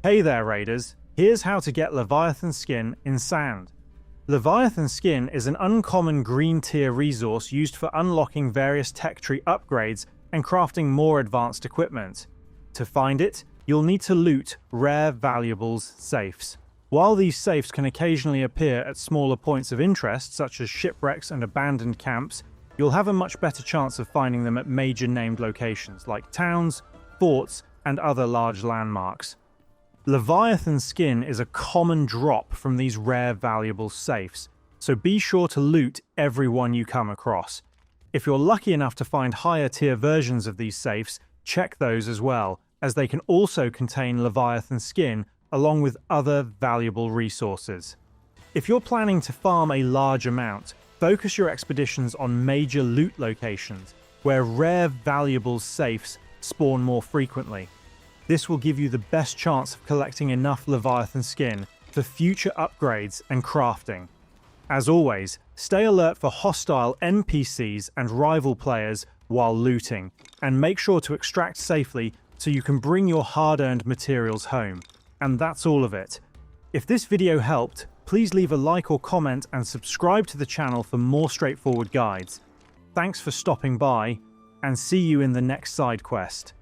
Hey there Raiders, here's how to get Leviathan Skin in Sand. Leviathan Skin is an uncommon green tier resource used for unlocking various tech tree upgrades and crafting more advanced equipment. To find it, you'll need to loot rare valuables safes. While these safes can occasionally appear at smaller points of interest such as shipwrecks and abandoned camps, you'll have a much better chance of finding them at major named locations like towns, forts, and other large landmarks. Leviathan Skin is a common drop from these rare valuable safes, so be sure to loot every one you come across. If you're lucky enough to find higher tier versions of these safes, check those as well, as they can also contain Leviathan Skin along with other valuable resources. If you're planning to farm a large amount, focus your expeditions on major loot locations where rare valuable safes spawn more frequently. This will give you the best chance of collecting enough Leviathan Skin for future upgrades and crafting. As always, stay alert for hostile NPCs and rival players while looting, and make sure to extract safely so you can bring your hard-earned materials home. And that's all of it. If this video helped, please leave a like or comment and subscribe to the channel for more straightforward guides. Thanks for stopping by, and see you in the next side quest.